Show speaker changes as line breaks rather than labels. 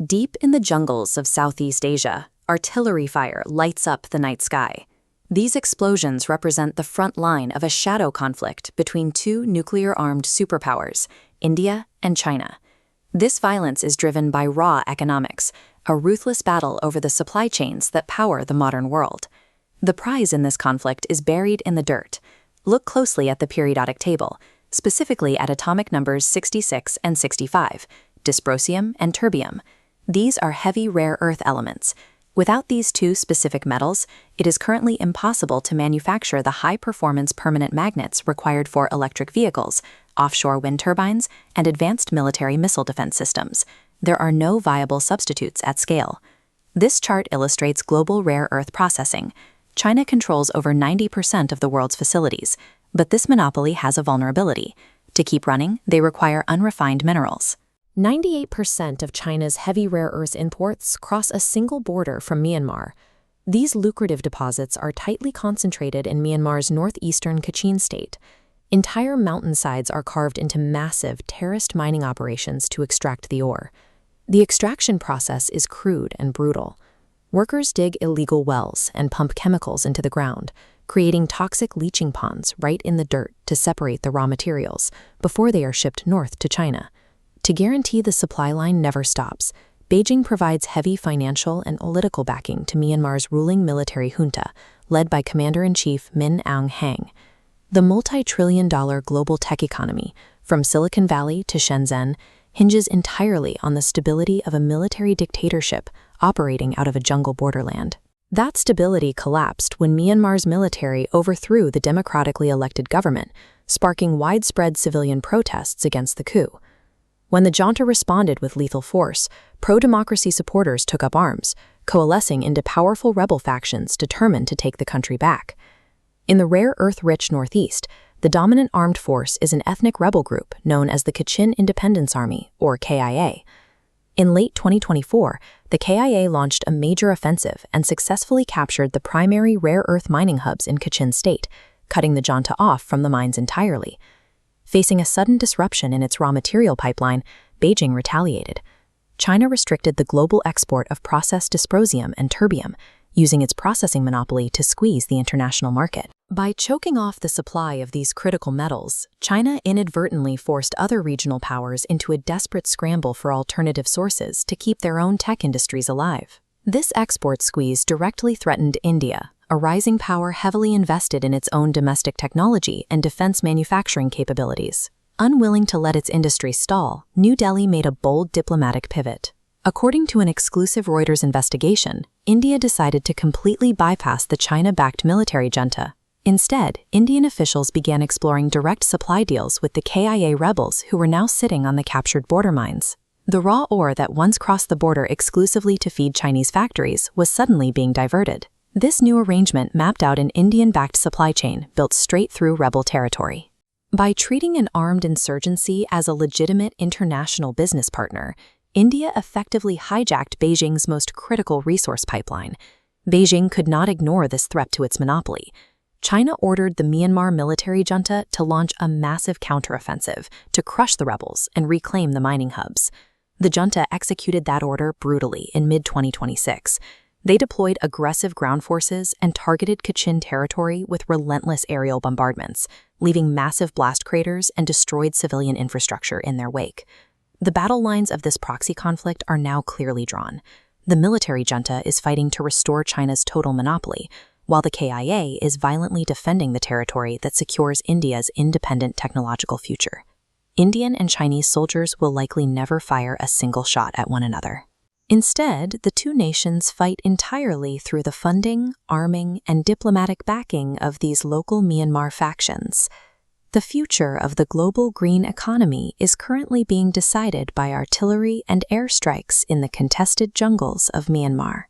Deep in the jungles of Southeast Asia, artillery fire lights up the night sky. These explosions represent the front line of a shadow conflict between two nuclear-armed superpowers, India and China. This violence is driven by raw economics, a ruthless battle over the supply chains that power the modern world. The prize in this conflict is buried in the dirt. Look closely at the periodic table, specifically at atomic numbers 66 and 65, dysprosium and terbium. These are heavy rare earth elements. Without these two specific metals, it is currently impossible to manufacture the high-performance permanent magnets required for electric vehicles, offshore wind turbines, and advanced military missile defense systems. There are no viable substitutes at scale. This chart illustrates global rare earth processing. China controls over 90% of the world's facilities, but this monopoly has a vulnerability. To keep running, they require unrefined minerals.
98% of China's heavy rare earth imports cross a single border from Myanmar. These lucrative deposits are tightly concentrated in Myanmar's northeastern Kachin state. Entire mountainsides are carved into massive, terraced mining operations to extract the ore. The extraction process is crude and brutal. Workers dig illegal wells and pump chemicals into the ground, creating toxic leaching ponds right in the dirt to separate the raw materials before they are shipped north to China. To guarantee the supply line never stops, Beijing provides heavy financial and political backing to Myanmar's ruling military junta, led by Commander-in-Chief Min Aung Hlaing. The multi-trillion-dollar global tech economy, from Silicon Valley to Shenzhen, hinges entirely on the stability of a military dictatorship operating out of a jungle borderland. That stability collapsed when Myanmar's military overthrew the democratically elected government, sparking widespread civilian protests against the coup. When the junta responded with lethal force, pro-democracy supporters took up arms, coalescing into powerful rebel factions determined to take the country back. In the rare earth-rich northeast, the dominant armed force is an ethnic rebel group known as the Kachin Independence Army, or KIA. In late 2024, the KIA launched a major offensive and successfully captured the primary rare earth mining hubs in Kachin state, cutting the junta off from the mines entirely. Facing a sudden disruption in its raw material pipeline, Beijing retaliated. China restricted the global export of processed dysprosium and terbium, using its processing monopoly to squeeze the international market. By choking off the supply of these critical metals, China inadvertently forced other regional powers into a desperate scramble for alternative sources to keep their own tech industries alive. This export squeeze directly threatened India, a rising power heavily invested in its own domestic technology and defense manufacturing capabilities. Unwilling to let its industry stall, New Delhi made a bold diplomatic pivot. According to an exclusive Reuters investigation, India decided to completely bypass the China-backed military junta. Instead, Indian officials began exploring direct supply deals with the KIA rebels who were now sitting on the captured border mines. The raw ore that once crossed the border exclusively to feed Chinese factories was suddenly being diverted. This new arrangement mapped out an Indian-backed supply chain built straight through rebel territory. By treating an armed insurgency as a legitimate international business partner, India effectively hijacked Beijing's most critical resource pipeline. Beijing could not ignore this threat to its monopoly. China ordered the Myanmar military junta to launch a massive counteroffensive to crush the rebels and reclaim the mining hubs. The junta executed that order brutally in mid-2026. They deployed aggressive ground forces and targeted Kachin territory with relentless aerial bombardments, leaving massive blast craters and destroyed civilian infrastructure in their wake. The battle lines of this proxy conflict are now clearly drawn. The military junta is fighting to restore China's total monopoly, while the KIA is violently defending the territory that secures India's independent technological future. Indian and Chinese soldiers will likely never fire a single shot at one another. Instead, the two nations fight entirely through the funding, arming, and diplomatic backing of these local Myanmar factions. The future of the global green economy is currently being decided by artillery and airstrikes in the contested jungles of Myanmar.